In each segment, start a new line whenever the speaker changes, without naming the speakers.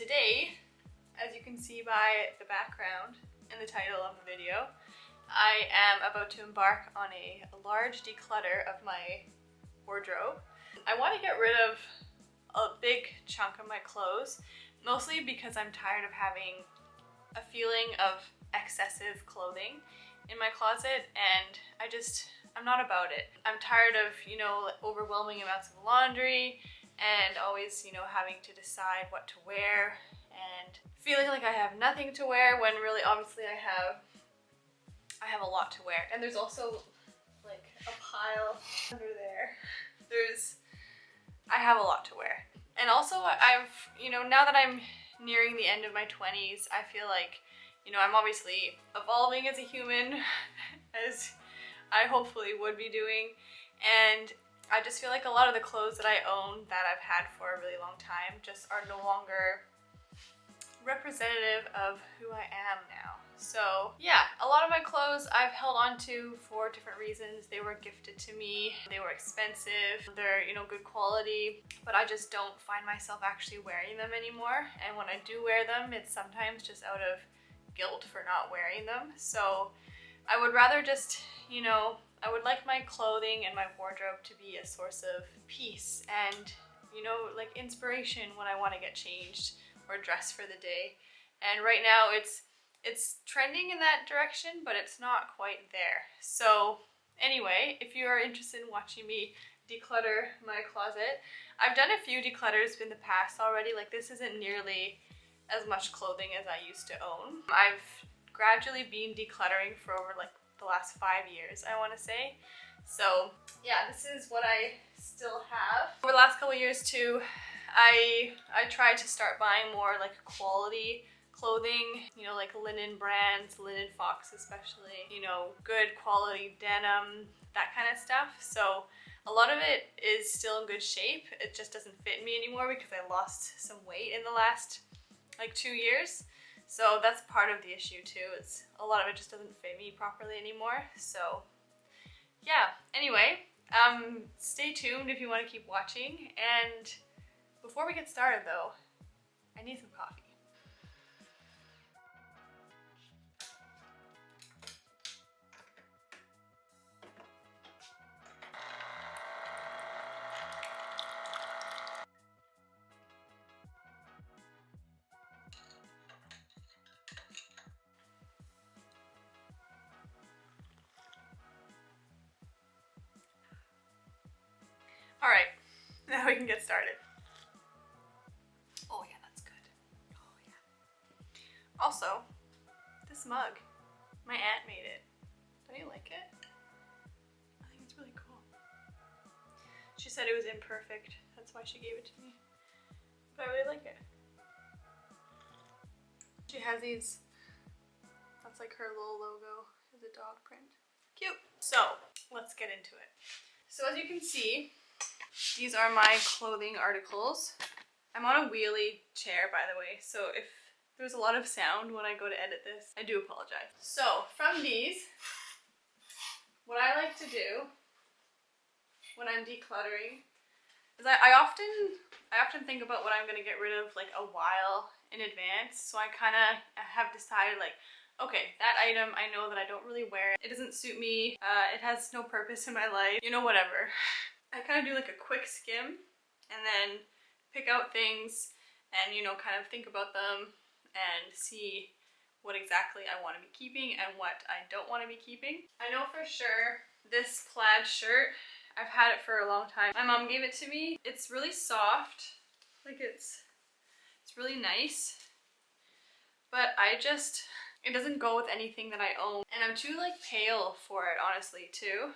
today, as you can see by the background and the title of the video, I am about to embark on a large declutter of my wardrobe. I want to get rid of a big chunk of my clothes, mostly because I'm tired of having a feeling of excessive clothing in my closet, and I'm not about it. I'm tired of, overwhelming amounts of laundry and always, having to decide what to wear and feeling like I have nothing to wear when really obviously I have a lot to wear. And there's also like a pile under there. I have a lot to wear. And also I've, now that I'm nearing the end of my 20s, I feel like, I'm obviously evolving as a human, as I hopefully would be doing. And I just feel like a lot of the clothes that I own that I've had for a really long time just are no longer representative of who I am now. So yeah, a lot of my clothes I've held on to for different reasons. They were gifted to me, they were expensive, they're good quality, but I just don't find myself actually wearing them anymore. And when I do wear them, it's sometimes just out of guilt for not wearing them. So I would rather just, I would like my clothing and my wardrobe to be a source of peace and, like inspiration when I want to get changed or dress for the day. And right now it's trending in that direction, but it's not quite there. So anyway, if you are interested in watching me declutter my closet, I've done a few declutters in the past already. Like, this isn't nearly as much clothing as I used to own. I've gradually been decluttering for over like the last 5 years, I want to say. So yeah, this is what I still have. Over the last couple of years too, I tried to start buying more like quality clothing, like linen brands, Linen Fox especially, good quality denim, that kind of stuff. So a lot of it is still in good shape. It just doesn't fit me anymore because I lost some weight in the last like 2 years. So that's part of the issue too. It's a lot of it just doesn't fit me properly anymore. So yeah, anyway, stay tuned if you want to keep watching. And before we get started though, I need some coffee. Alright, now we can get started. Oh yeah, that's good. Oh yeah. Also, this mug, my aunt made it. Don't you like it? I think it's really cool. She said it was imperfect, that's why she gave it to me. But I really like it. She has these, that's like her little logo, is a dog print. Cute. So, let's get into it. So as you can see, these are my clothing articles. I'm on a wheelie chair, by the way, so if there's a lot of sound when I go to edit this, I do apologize. So from these, what I like to do when I'm decluttering is I often think about what I'm gonna get rid of like a while in advance. So I kind of have decided like, okay, that item, I know that I don't really wear it. It doesn't suit me. It has no purpose in my life. Whatever. I kind of do like a quick skim and then pick out things and, kind of think about them and see what exactly I want to be keeping and what I don't want to be keeping. I know for sure this plaid shirt, I've had it for a long time. My mom gave it to me. It's really soft. Like it's really nice. But it doesn't go with anything that I own. And I'm too like pale for it, honestly, too.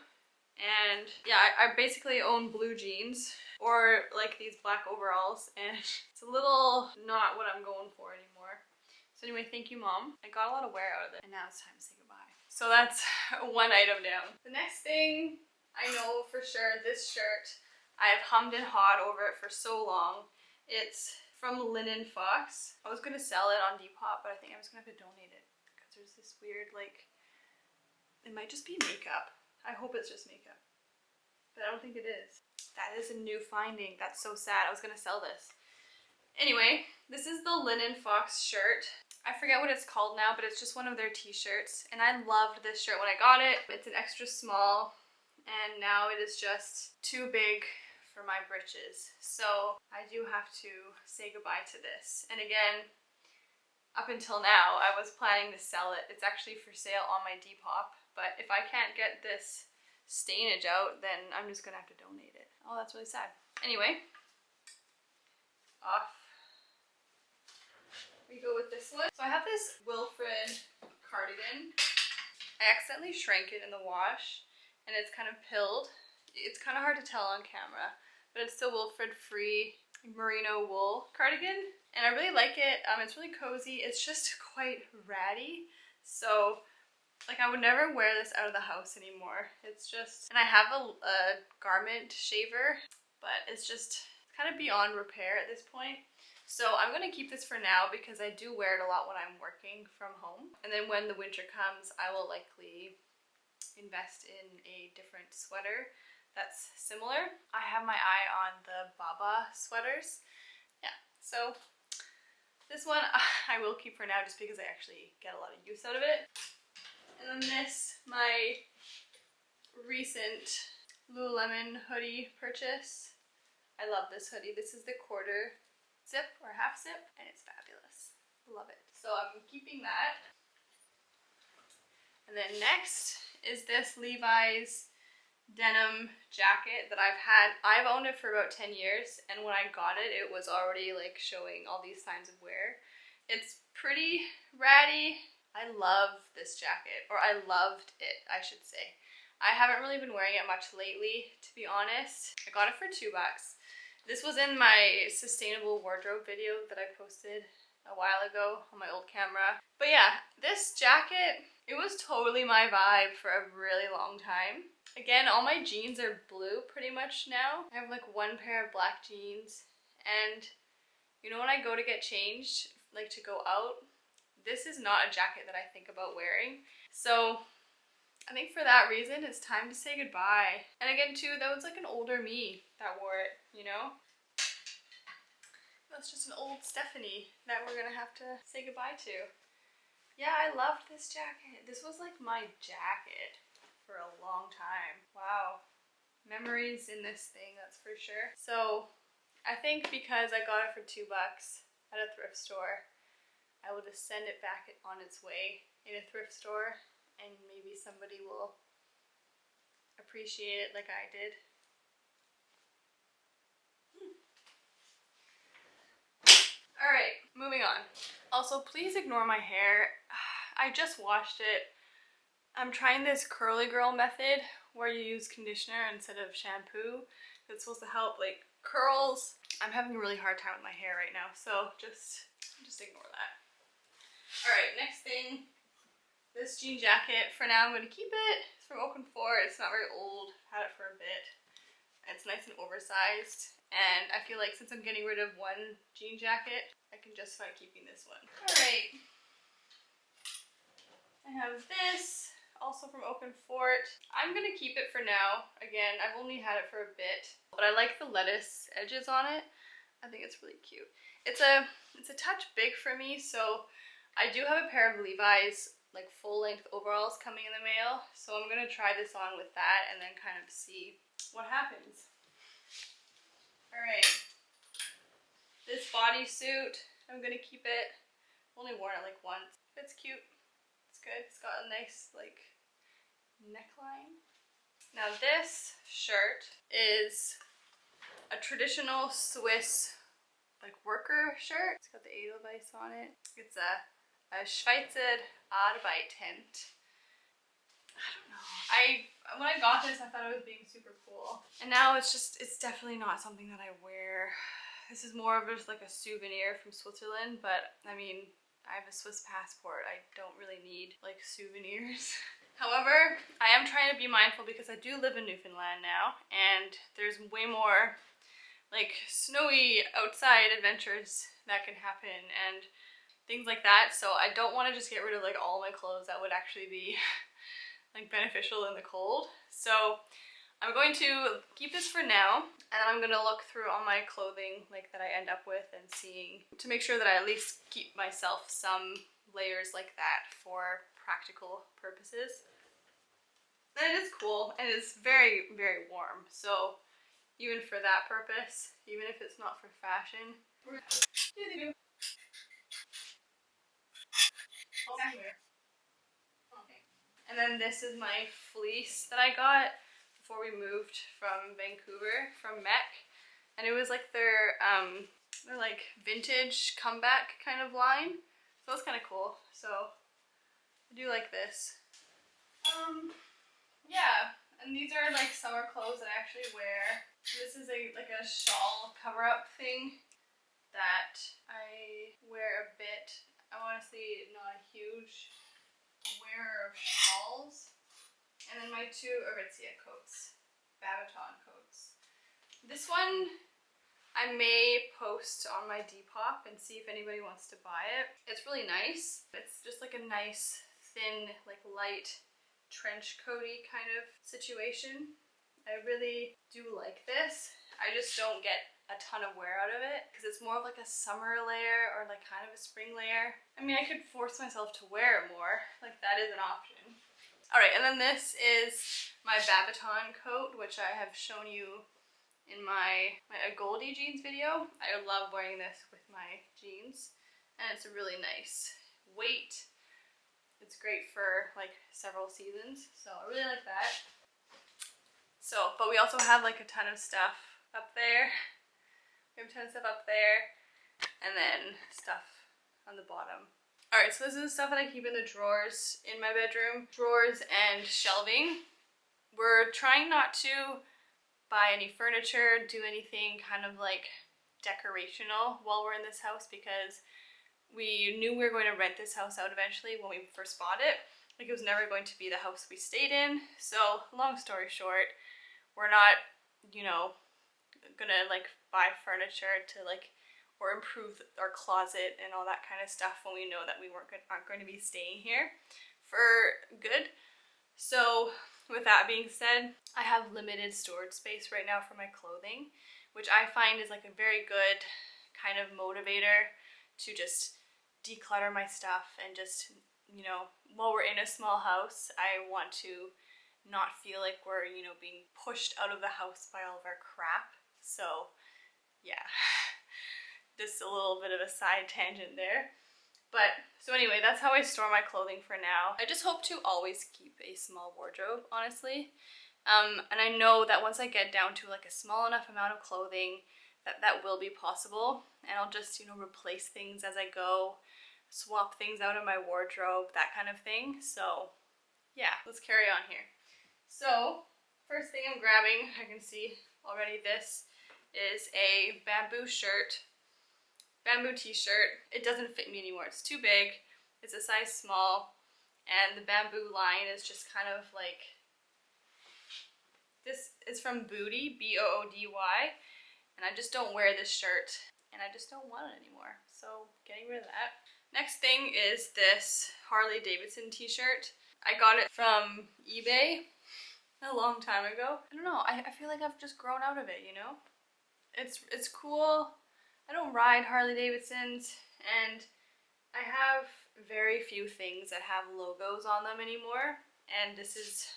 And yeah, I basically own blue jeans or like these black overalls, and it's a little not what I'm going for anymore. So anyway, thank you, Mom. I got a lot of wear out of it, and now it's time to say goodbye. So that's one item down. The next thing, I know for sure, this shirt, I've hummed and hawed over it for so long. It's from Linen Fox. I was gonna sell it on Depop, but I think I'm just gonna have to donate it because there's this weird, like, it might just be makeup. I hope it's just makeup, but I don't think it is. That is a new finding. That's so sad. I was gonna sell this. Anyway, this is the linen fox shirt. I forget what it's called now, but it's just one of their t-shirts. And I loved this shirt when I got it. It's an extra small, and now it is just too big for my britches. So I do have to say goodbye to this. And again, up until now, I was planning to sell it. It's actually for sale on my Depop, but if I can't get this stainage out, then I'm just gonna have to donate it. Oh, that's really sad. Anyway, off we go with this one. So I have this Wilfred cardigan. I accidentally shrank it in the wash and it's kind of pilled. It's kind of hard to tell on camera, but it's the Wilfred free merino wool cardigan and I really like it. It's really cozy. It's just quite ratty. So like I would never wear this out of the house anymore. It's just, and I have a garment shaver, but it's just kind of beyond repair at this point. So I'm going to keep this for now because I do wear it a lot when I'm working from home. And then when the winter comes, I will likely invest in a different sweater that's similar. I have my eye on the Baba sweaters. Yeah, so this one I will keep for now just because I actually get a lot of use out of it. And then this, my recent Lululemon hoodie purchase. I love this hoodie. This is the quarter zip or half zip and it's fabulous. Love it. So I'm keeping that. And then next is this Levi's denim jacket that I've owned it for about 10 years and when I got it, it was already like showing all these signs of wear. It's pretty ratty. I love this jacket, or I loved it, I should say. I haven't really been wearing it much lately, to be honest. I got it for $2. This was in my sustainable wardrobe video that I posted a while ago on my old camera. But yeah, this jacket, it was totally my vibe for a really long time. Again, all my jeans are blue pretty much now. I have like one pair of black jeans and you know when I go to get changed, like to go out, this is not a jacket that I think about wearing. So I think for that reason, it's time to say goodbye. And again too, that was like an older me that wore it, you know? That's just an old Stephanie that we're gonna have to say goodbye to. Yeah, I loved this jacket. This was like my jacket for a long time. Wow. Memories in this thing, that's for sure. So I think because I got it for $2 at a thrift store, I will just send it back on its way in a thrift store and maybe somebody will appreciate it like I did. Alright, moving on. Also, please ignore my hair. I just washed it. I'm trying this curly girl method where you use conditioner instead of shampoo. It's supposed to help like curls. I'm having a really hard time with my hair right now, so just ignore that. Alright, next thing. This jean jacket, for now I'm going to keep it. It's from Open 4. It's not very old. Had it for a bit. It's nice and oversized. And I feel like since I'm getting rid of one jean jacket, I can justify keeping this one. Alright. I have this, also from Open Fort. I'm going to keep it for now. Again, I've only had it for a bit. But I like the lettuce edges on it. I think it's really cute. It's a touch big for me, so I do have a pair of Levi's like full-length overalls coming in the mail, so I'm gonna try this on with that and then kind of see what happens. Alright, this bodysuit, I'm gonna keep it. I've only worn it like once. It's cute, it's good, it's got a nice like neckline. Now this shirt is a traditional Swiss like worker shirt. It's got the Edelweiss on it. It's a Schweizer Arbeit tent. I don't know. When I got this, I thought it was being super cool. And now it's definitely not something that I wear. This is more of just like a souvenir from Switzerland, but I mean, I have a Swiss passport. I don't really need like souvenirs. However, I am trying to be mindful because I do live in Newfoundland now, and there's way more like snowy outside adventures that can happen and things like that, so I don't want to just get rid of like all my clothes that would actually be like beneficial in the cold. So I'm going to keep this for now, and then I'm gonna look through all my clothing like that I end up with and seeing to make sure that I at least keep myself some layers like that for practical purposes. And it is cool and it's very, very warm. So even for that purpose, even if it's not for fashion. Okay. And then this is my fleece that I got before we moved from Vancouver, from Mech. And it was like their like vintage comeback kind of line. So it's kind of cool. So I do like this. Yeah, and these are like summer clothes that I actually wear. This is like a shawl cover-up thing that I wear a bit. I'm honestly not a huge wearer of shawls. And then my two Aritzia coats, Babaton coats. This one I may post on my Depop and see if anybody wants to buy it. It's really nice. It's just like a nice, thin, like light trench coaty kind of situation. I really do like this. I just don't get a ton of wear out of it because it's more of like a summer layer or like kind of a spring layer. I mean, I could force myself to wear it more. Like that is an option. All right, and then this is my Babaton coat, which I have shown you in my Goldie jeans video. I love wearing this with my jeans, and it's a really nice weight. It's great for like several seasons, so I really like that. So, but we also have like a ton of stuff up there. We have a ton of stuff up there, and then stuff on the bottom. Alright, so this is the stuff that I keep in the drawers in my bedroom. Drawers and shelving. We're trying not to buy any furniture, do anything kind of like decorational while we're in this house because we knew we were going to rent this house out eventually when we first bought it. Like it was never going to be the house we stayed in. So long story short, we're not, you know, gonna like buy furniture to like or improve our closet and all that kind of stuff when we know that we aren't going to be staying here for good. So with that being said, I have limited storage space right now for my clothing, which I find is like a very good kind of motivator to just declutter my stuff and just, you know, while we're in a small house, I want to not feel like we're, you know, being pushed out of the house by all of our crap. So yeah, just a little bit of a side tangent there. But so anyway, that's how I store my clothing for now. I just hope to always keep a small wardrobe, honestly. And I know that once I get down to like a small enough amount of clothing, that will be possible. And I'll just, you know, replace things as I go, swap things out of my wardrobe, that kind of thing. So yeah, let's carry on here. So first thing I'm grabbing, I can see already this is a bamboo shirt. Bamboo t-shirt. It doesn't fit me anymore. It's too big. It's a size small, and the bamboo line is just kind of like this. Is from Booty, B-O-O-D-Y, and I just don't wear this shirt, and I just don't want it anymore. So getting rid of that. Next thing is this Harley Davidson t-shirt. I got it from eBay a long time ago. I don't know. I feel like I've just grown out of it. You know, it's cool. I don't ride Harley Davidsons, and I have very few things that have logos on them anymore, and this is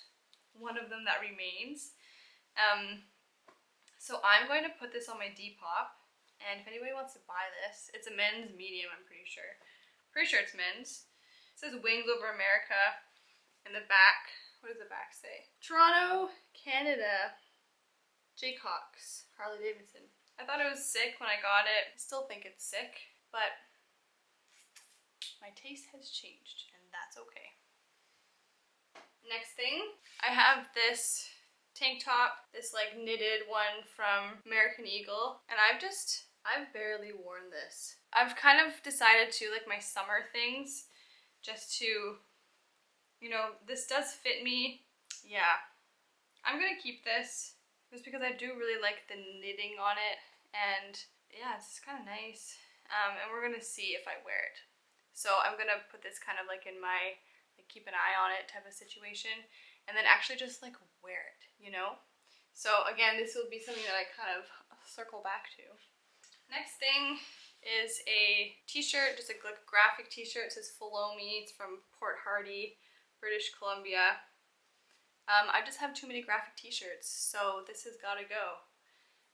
one of them that remains. So I'm going to put this on my Depop, and if anybody wants to buy this, it's a men's medium, I'm pretty sure. Pretty sure it's men's. It says Wings Over America in the back. What does the back say? Toronto, Canada. Jaycox, Harley Davidson. I thought it was sick when I got it. I still think it's sick, but my taste has changed, and that's okay. Next thing, I have this tank top, this like knitted one from American Eagle, and I've barely worn this. I've kind of decided to like my summer things, just to, you know, this does fit me. Yeah, I'm gonna keep this just because I do really like the knitting on it. And yeah, it's kind of nice. And we're gonna see if I wear it. So I'm gonna put this kind of like in my, like keep an eye on it type of situation. And then actually just like wear it, you know? So again, this will be something that I kind of circle back to. Next thing is a t-shirt, just a graphic t-shirt. It says Follow Me. It's from Port Hardy, British Columbia. I just have too many graphic t-shirts, so this has got to go.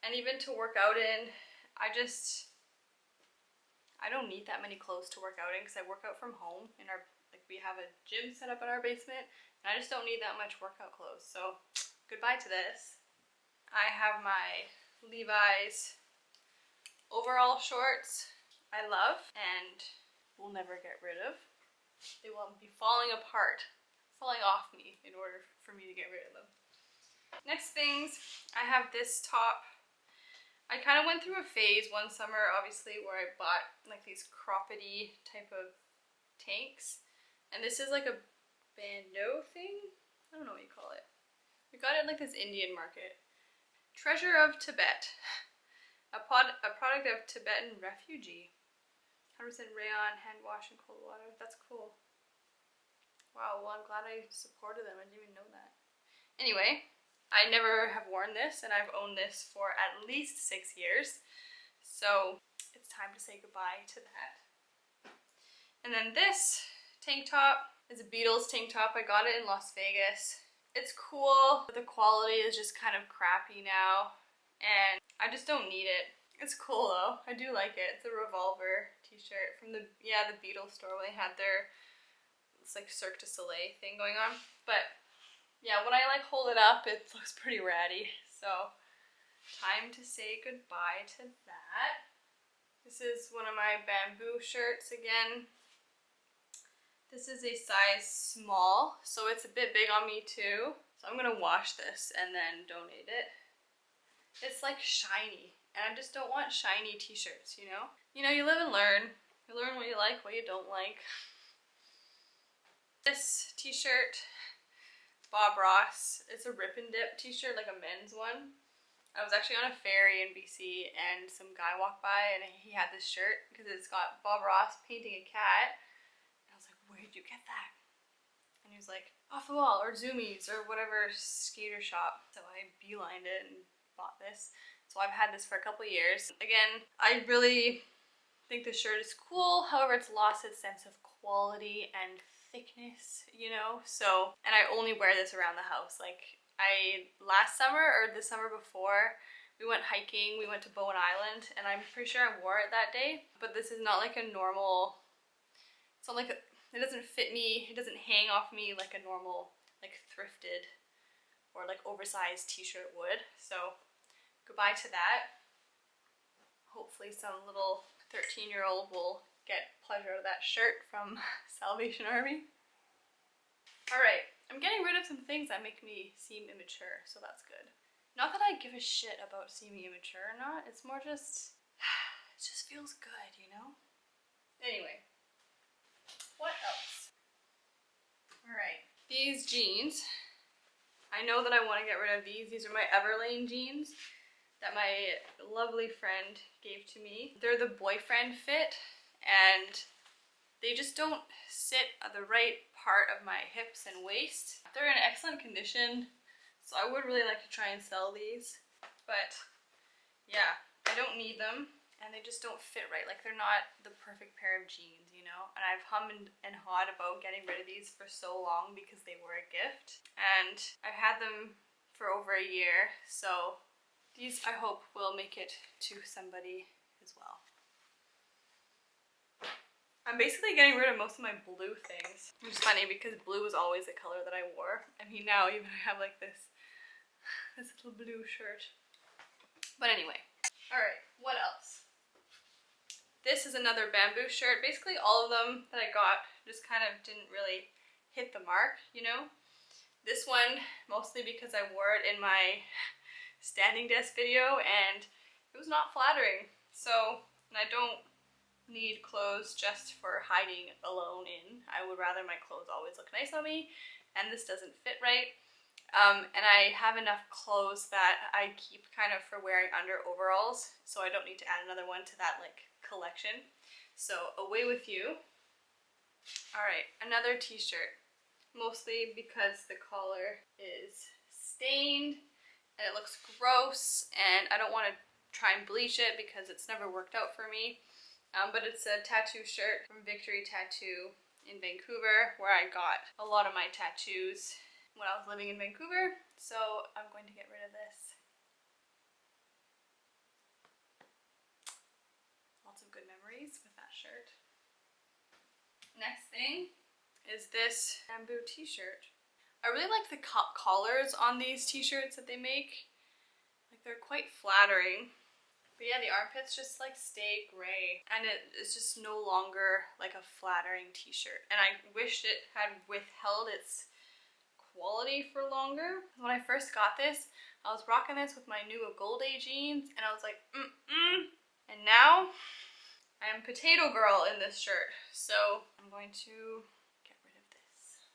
And even to work out in, I don't need that many clothes to work out in because I work out from home in our, like, we have a gym set up in our basement, and I just don't need that much workout clothes. So goodbye to this. I have my Levi's overall shorts I love and will never get rid of. They will be falling apart, falling off me in order for me to get rid of them. Next things, I have this top. I kind of went through a phase one summer, obviously, where I bought like these croppedy type of tanks. And this is like a bandeau thing? I don't know what you call it. We got it at like this Indian market. Treasure of Tibet. A product of Tibetan refugee. 100% rayon, hand wash, and cold water. That's cool. Wow, well, I'm glad I supported them. I didn't even know that. Anyway, I never have worn this, and I've owned this for at least 6 years. So it's time to say goodbye to that. And then this tank top is a Beatles tank top. I got it in Las Vegas. It's cool, but the quality is just kind of crappy now, and I just don't need it. It's cool though. I do like it. It's a Revolver t-shirt from the Beatles store when they had their, it's like Cirque du Soleil thing going on. But yeah, when I like hold it up, it looks pretty ratty. So time to say goodbye to that. This is one of my bamboo shirts again. This is a size small, so it's a bit big on me too. So I'm gonna wash this and then donate it. It's like shiny, and I just don't want shiny t-shirts, you know? You know, you live and learn. You learn what you like, what you don't like. This t-shirt, Bob Ross, it's a rip and dip t-shirt, like a men's one. I was actually on a ferry in BC and some guy walked by and he had this shirt because it's got Bob Ross painting a cat. And I was like, where did you get that? And he was like, off the wall or Zoomies or whatever skater shop. So I beelined it and bought this. So I've had this for a couple years. Again, I really think the shirt is cool. However, it's lost its sense of quality and thickness, you know? So, and I only wear this around the house. Like, last summer or the summer before, we went hiking, we went to Bowen Island, and I'm pretty sure I wore it that day. But this is not like a normal, it's not like, it doesn't fit me, it doesn't hang off me like a normal, like thrifted or like oversized t-shirt would. So, goodbye to that. Hopefully some little 13-year-old will get pleasure out of that shirt from Salvation Army. Alright, I'm getting rid of some things that make me seem immature, so that's good. Not that I give a shit about seeming immature or not, it's more just, it just feels good, you know? Anyway, what else? Alright, these jeans, I know that I want to get rid of these. These are my Everlane jeans that my lovely friend gave to me. They're the boyfriend fit, and they just don't sit at the right part of my hips and waist. They're in excellent condition, so I would really like to try and sell these. But yeah, I don't need them, and they just don't fit right. Like, they're not the perfect pair of jeans, you know? And I've hummed and hawed about getting rid of these for so long because they were a gift. And I've had them for over a year, so these, I hope, will make it to somebody as well. I'm basically getting rid of most of my blue things, which is funny because blue was always the color that I wore. I mean, now even I have like this little blue shirt. But anyway, alright, what else? This is another bamboo shirt. Basically all of them that I got just kind of didn't really hit the mark, you know? This one, mostly because I wore it in my standing desk video and it was not flattering. So, and I don't need clothes just for hiding alone in. I would rather my clothes always look nice on me, and this doesn't fit right. And I have enough clothes that I keep kind of for wearing under overalls, so I don't need to add another one to that like collection. So away with you. Alright, another t-shirt. Mostly because the collar is stained and it looks gross, and I don't want to try and bleach it because it's never worked out for me. But it's a tattoo shirt from Victory Tattoo in Vancouver, where I got a lot of my tattoos when I was living in Vancouver. So I'm going to get rid of this. Lots of good memories with that shirt. Next thing is this bamboo t-shirt. I really like the collars on these t-shirts that they make. Like, they're quite flattering. But yeah, the armpits just like stay gray, and it is just no longer like a flattering t-shirt. And I wish it had withheld its quality for longer. When I first got this, I was rocking this with my new Gold A jeans, and I was like, And now I am potato girl in this shirt. So I'm going to get rid of this.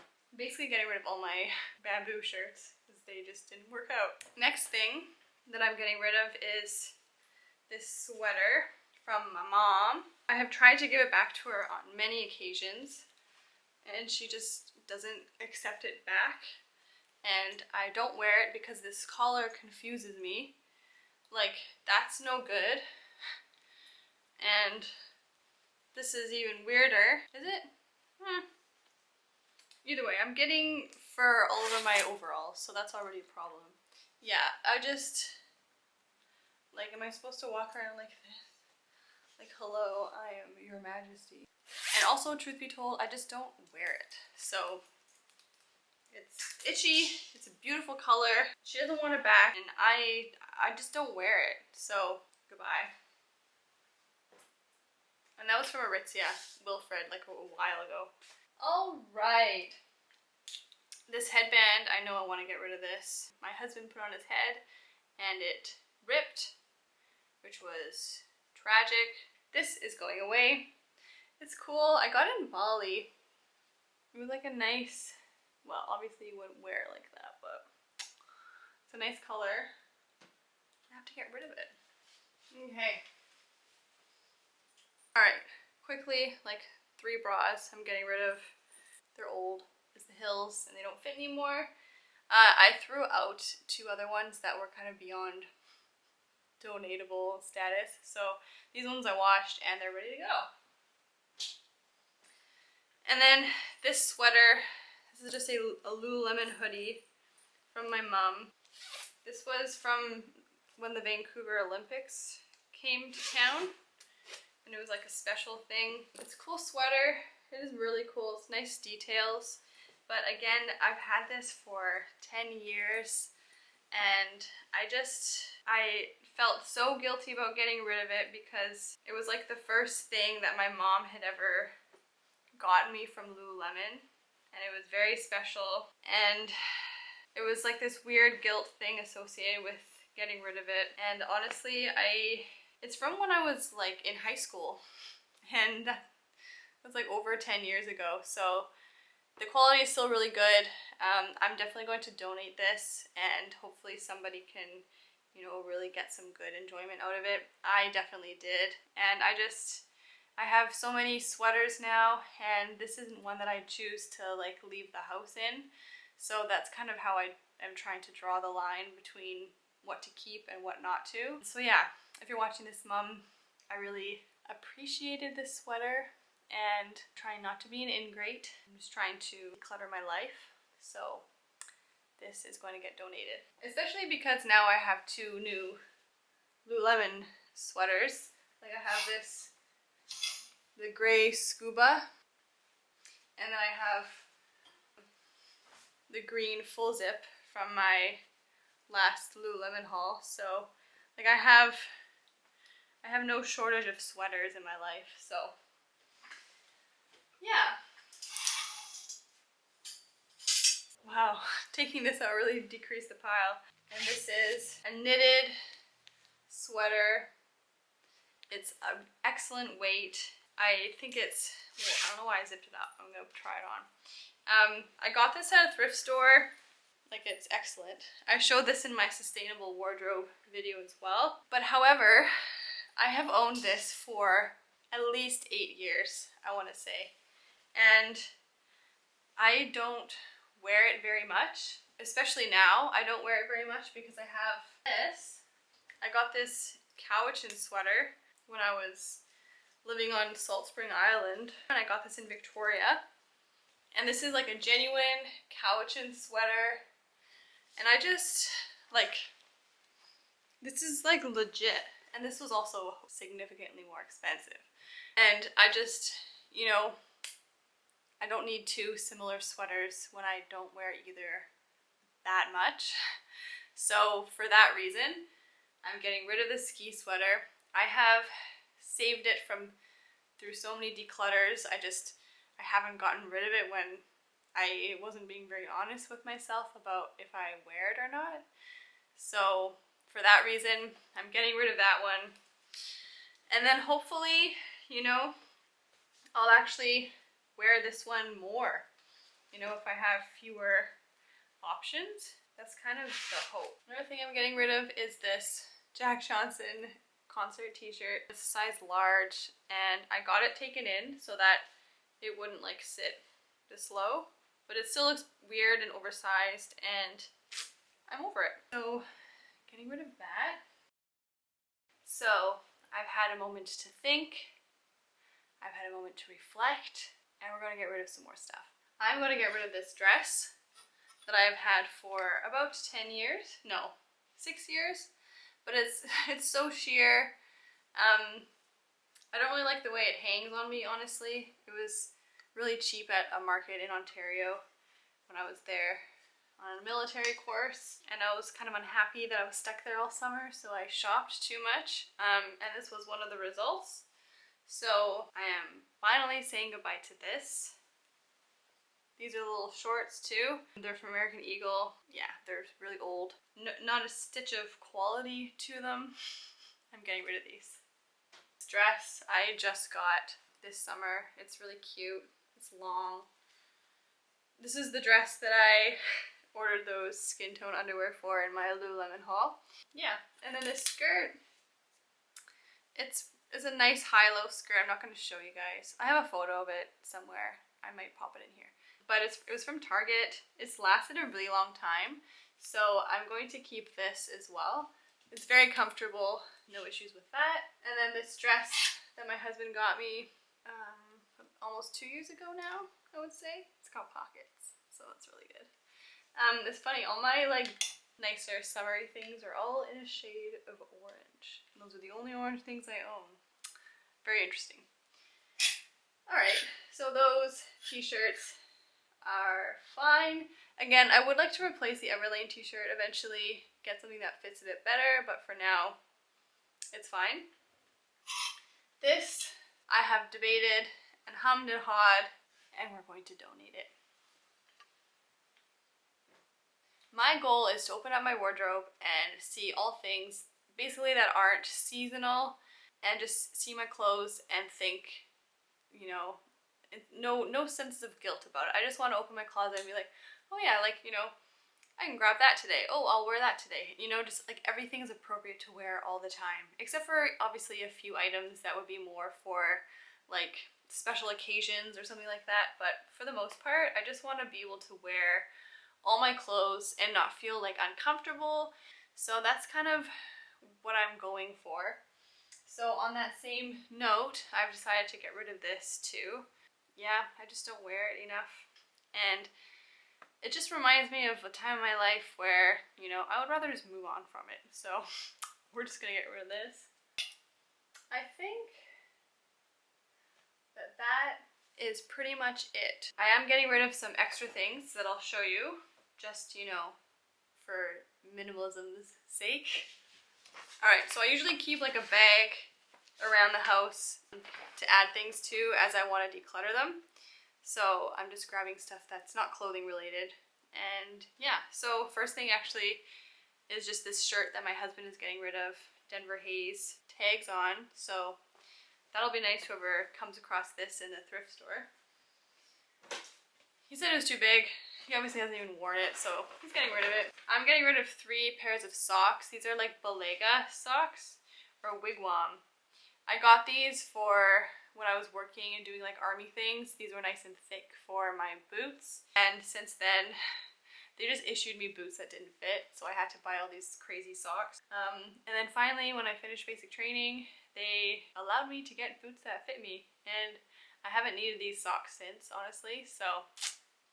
I'm basically getting rid of all my bamboo shirts because they just didn't work out. Next thing that I'm getting rid of is this sweater from my mom. I have tried to give it back to her on many occasions, and she just doesn't accept it back. And I don't wear it because this collar confuses me. Like, that's no good. And this is even weirder. Is it? Either way, I'm getting fur all over my overalls, so that's already a problem. Yeah, I just, like, am I supposed to walk around like this? Like, hello, I am your majesty. And also, truth be told, I just don't wear it. So, it's itchy, it's a beautiful color. She doesn't want it back, and I just don't wear it. So, goodbye. And that was from Aritzia Wilfred, like a while ago. Alright. This headband, I know I want to get rid of this. My husband put on his head and it ripped, which was tragic. This is going away. It's cool. I got it in Bali. It was like a nice, well, obviously you wouldn't wear it like that, but it's a nice color. I have to get rid of it. Okay. Alright, quickly, like 3 bras I'm getting rid of. They're old as the hills and they don't fit anymore. I threw out 2 other ones that were kind of beyond donatable status. So these ones I washed and they're ready to go. And then this sweater, this is just a Lululemon hoodie from my mom. This was from when the Vancouver Olympics came to town. And it was like a special thing. It's a cool sweater. It is really cool. It's nice details. But again, I've had this for 10 years and I felt so guilty about getting rid of it because it was like the first thing that my mom had ever gotten me from Lululemon, and it was very special, and it was like this weird guilt thing associated with getting rid of it. And honestly, it's from when I was like in high school, and that was like over 10 years ago, so the quality is still really good. I'm definitely going to donate this, and hopefully somebody can, you know, really get some good enjoyment out of it. I definitely did, and I have so many sweaters now, and this isn't one that I choose to like leave the house in, so that's kind of how I am trying to draw the line between what to keep and what not to. So yeah, if you're watching this, Mom, I really appreciated this sweater, and trying not to be an ingrate. I'm just trying to declutter my life, so this is going to get donated. Especially because now I have 2 new Lululemon sweaters. Like, I have this, the gray scuba, and then I have the green full zip from my last Lululemon haul. So like, I have no shortage of sweaters in my life, so yeah. Wow, taking this out really decreased the pile. And this is a knitted sweater. It's an excellent weight. I think it's, well, I don't know why I zipped it up. I'm gonna try it on. I got this at a thrift store. Like, it's excellent. I showed this in my sustainable wardrobe video as well. But however, I have owned this for at least 8 years, I want to say. And I don't wear it very much, especially now, I don't wear it very much because I have this. I got this Cowichan sweater when I was living on Salt Spring Island, and I got this in Victoria. And this is like a genuine Cowichan sweater, and I just like, this is like legit. And this was also significantly more expensive. And I just, you know, I don't need two similar sweaters when I don't wear either that much. So for that reason, I'm getting rid of the ski sweater. I have saved it from through so many declutters. I haven't gotten rid of it when I wasn't being very honest with myself about if I wear it or not. So for that reason, I'm getting rid of that one. And then hopefully, you know, I'll actually wear this one more. You know, if I have fewer options, that's kind of the hope. Another thing I'm getting rid of is this Jack Johnson concert t-shirt. It's size large, and I got it taken in so that it wouldn't like sit this low, but it still looks weird and oversized, and I'm over it. So getting rid of that. So I've had a moment to think, I've had a moment to reflect, and we're gonna get rid of some more stuff. I'm gonna get rid of this dress that I've had for about 10 years, no, 6 years. But it's so sheer. I don't really like the way it hangs on me, honestly. It was really cheap at a market in Ontario when I was there on a military course, and I was kind of unhappy that I was stuck there all summer, so I shopped too much, and this was one of the results. So I am finally saying goodbye to this. These are little shorts too. They're from American Eagle. Yeah, they're really old. Not a stitch of quality to them. I'm getting rid of these. This dress I just got this summer. It's really cute. It's long. This is the dress that I ordered those skin tone underwear for in my Lululemon haul. Yeah, and then this skirt. It's a nice high-low skirt. I'm not going to show you guys. I have a photo of it somewhere. I might pop it in here. But it was from Target. It's lasted a really long time, so I'm going to keep this as well. It's very comfortable, no issues with that. And then this dress that my husband got me almost 2 years ago now, I would say. It's got pockets, so that's really good. It's funny, all my like nicer summery things are all in a shade of orange. And those are the only orange things I own. Very interesting. Alright, so those t-shirts are fine. Again, I would like to replace the Everlane t-shirt eventually, get something that fits a bit better, but for now, it's fine. This, I have debated and hummed and hawed, and we're going to donate it. My goal is to open up my wardrobe and see all things basically that aren't seasonal, and just see my clothes and think, you know, no sense of guilt about it. I just want to open my closet and be like, oh yeah, like, you know, I can grab that today. Oh, I'll wear that today. You know, just like everything is appropriate to wear all the time. Except for obviously a few items that would be more for like special occasions or something like that. But for the most part, I just want to be able to wear all my clothes and not feel like uncomfortable. So that's kind of what I'm going for. So on that same note, I've decided to get rid of this too. Yeah, I just don't wear it enough. And it just reminds me of a time in my life where, you know, I would rather just move on from it. So we're just gonna get rid of this. I think that is pretty much it. I am getting rid of some extra things that I'll show you, just, you know, for minimalism's sake. Alright, so I usually keep like a bag around the house to add things to as I want to declutter them. So I'm just grabbing stuff that's not clothing related. And yeah, so first thing actually is just this shirt that my husband is getting rid of. Denver Hayes tags on, so that'll be nice whoever comes across this in the thrift store. He said it was too big. He obviously hasn't even worn it, so he's getting rid of it. I'm getting rid of 3 pairs of socks. These are like Balega socks, or Wigwam. I got these for when I was working and doing like army things. These were nice and thick for my boots. And since then, they just issued me boots that didn't fit, so I had to buy all these crazy socks. And then finally, when I finished basic training, they allowed me to get boots that fit me, and I haven't needed these socks since, honestly, so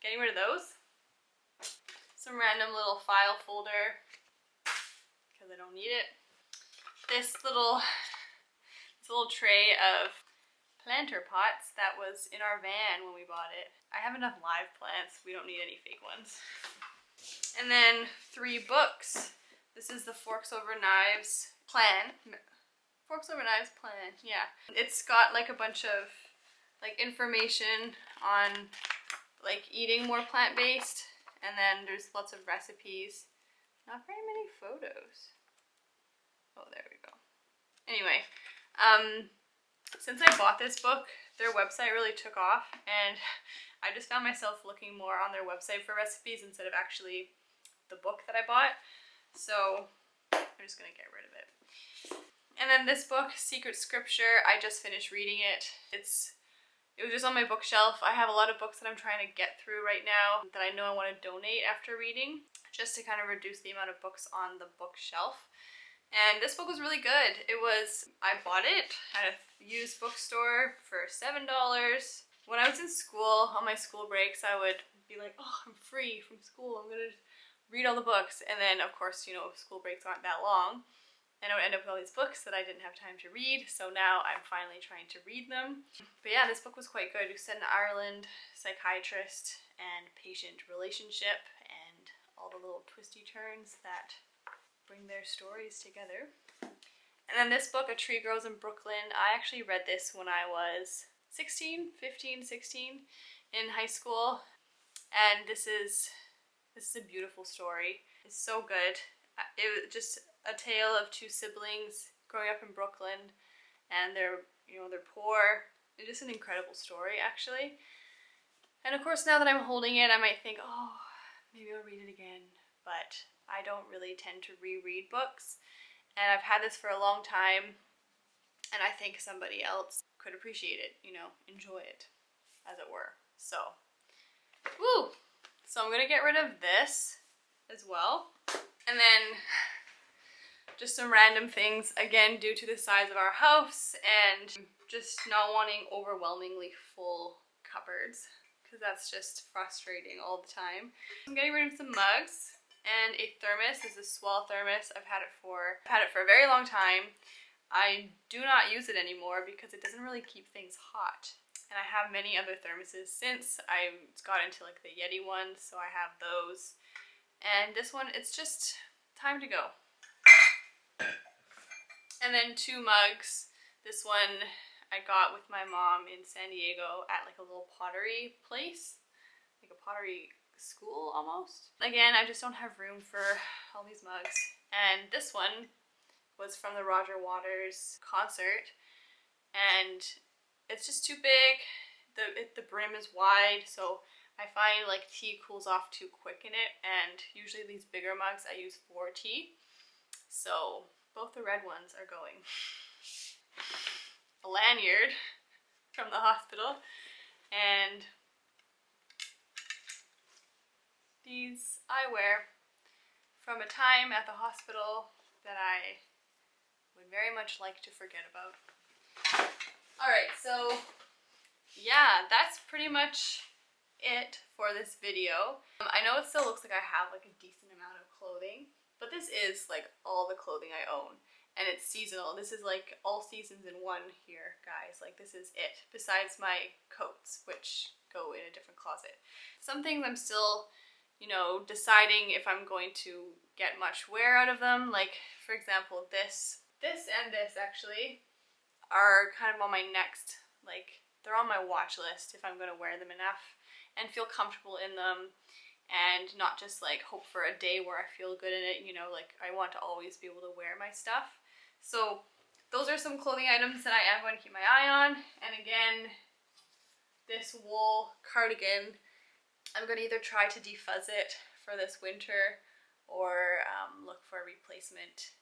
getting rid of those. Some random little file folder, because I don't need it. This little tray of planter pots that was in our van when we bought it. I have enough live plants, we don't need any fake ones. And then 3 books. This is the Forks Over Knives plan. Forks Over Knives plan, yeah. It's got like a bunch of like information on like eating more plant-based, and then there's lots of recipes. Not very many photos. Oh, there we go. Anyway, since I bought this book, their website really took off, and I just found myself looking more on their website for recipes instead of actually the book that I bought. So I'm just gonna get rid of it. And then this book, Secret Scripture, I just finished reading it. It was just on my bookshelf. I have a lot of books that I'm trying to get through right now that I know I want to donate after reading, just to kind of reduce the amount of books on the bookshelf. And this book was really good. I bought it at a used bookstore for $7. When I was in school, on my school breaks, I would be like, oh, I'm free from school, I'm gonna read all the books. And then, of course, you know, school breaks aren't that long, and I would end up with all these books that I didn't have time to read, so now I'm finally trying to read them. But yeah, this book was quite good. It was set in Ireland, psychiatrist and patient relationship, and all the little twisty turns that bring their stories together. And then this book, A Tree Grows in Brooklyn, I actually read this when I was 16 in high school, and this is a beautiful story. It's so good. It was just a tale of 2 siblings growing up in Brooklyn, and they're poor. It's just an incredible story, actually. And of course, now that I'm holding it, I might think, oh, maybe I'll read it again, but I don't really tend to reread books, and I've had this for a long time, and I think somebody else could appreciate it, you know, enjoy it, as it were. So, woo! So I'm gonna get rid of this as well. And then just some random things, again, due to the size of our house and just not wanting overwhelmingly full cupboards, because that's just frustrating all the time. I'm getting rid of some mugs and a thermos. This is a Swell thermos. I've had it for a very long time. I do not use it anymore because it doesn't really keep things hot. And I have many other thermoses since. I got into like the Yeti ones, so I have those. And this one, it's just time to go. And then 2 mugs. This one I got with my mom in San Diego at like a little pottery place, like a pottery school almost. Again, I just don't have room for all these mugs. And this one was from the Roger Waters concert, and it's just too big. The brim is wide, so I find like tea cools off too quick in it, and usually these bigger mugs I use for tea. So both the red ones are going. A lanyard from the hospital, and these eyewear from a time at the hospital that I would very much like to forget about. Alright, so yeah, that's pretty much it for this video. I know it still looks like I have like a decent amount of clothing, but this is like all the clothing I own, and it's seasonal. This is like all seasons in one here, guys. Like, this is it, besides my coats, which go in a different closet. Some things I'm still, you know, deciding if I'm going to get much wear out of them. Like, for example, this and this actually are kind of on my next, like, they're on my watch list if I'm going to wear them enough and feel comfortable in them, and not just like hope for a day where I feel good in it, you know, like I want to always be able to wear my stuff. So those are some clothing items that I am going to keep my eye on. And again, this wool cardigan, I'm going to either try to defuzz it for this winter or look for a replacement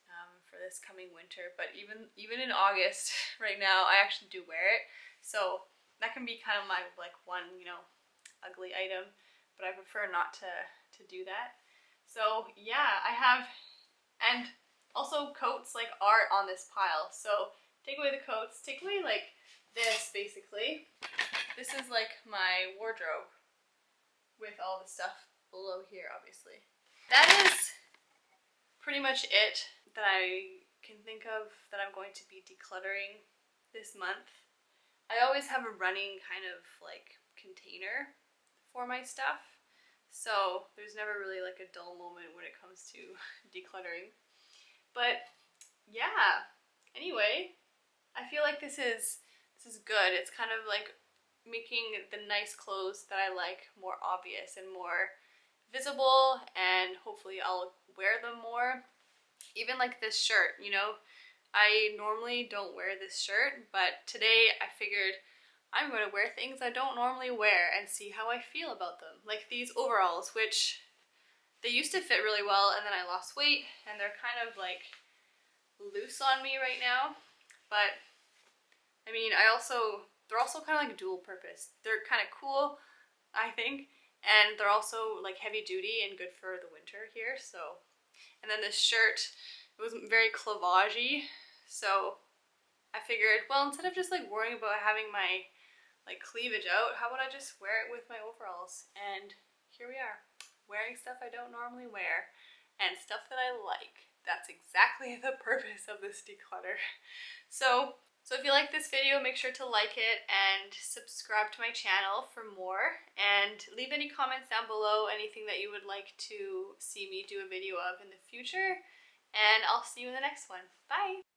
for this coming winter. But even in August right now, I actually do wear it. So that can be kind of my like one, you know, ugly item, but I prefer not to to do that. So yeah, I have, and also coats like are on this pile. So take away the coats, take away like this basically. This is like my wardrobe with all the stuff below here, obviously. That is pretty much it that I can think of that I'm going to be decluttering this month. I always have a running kind of like container for my stuff, so there's never really like a dull moment when it comes to decluttering. But yeah, anyway, I feel like this is good. It's kind of like making the nice clothes that I like more obvious and more visible, and hopefully I'll wear them more. Even like this shirt, you know, I normally don't wear this shirt, but today I figured I'm going to wear things I don't normally wear and see how I feel about them. Like these overalls, which they used to fit really well and then I lost weight and they're kind of like loose on me right now. But I mean, they're also kind of like dual purpose. They're kind of cool, I think, and they're also like heavy duty and good for the winter here. So, and then this shirt, it was very clavage-y, so I figured, well, instead of just like worrying about having my like cleavage out, how about I just wear it with my overalls? And here we are, wearing stuff I don't normally wear and stuff that I like. That's exactly the purpose of this declutter. So if you like this video, make sure to like it and subscribe to my channel for more, and leave any comments down below, anything that you would like to see me do a video of in the future, and I'll see you in the next one. Bye!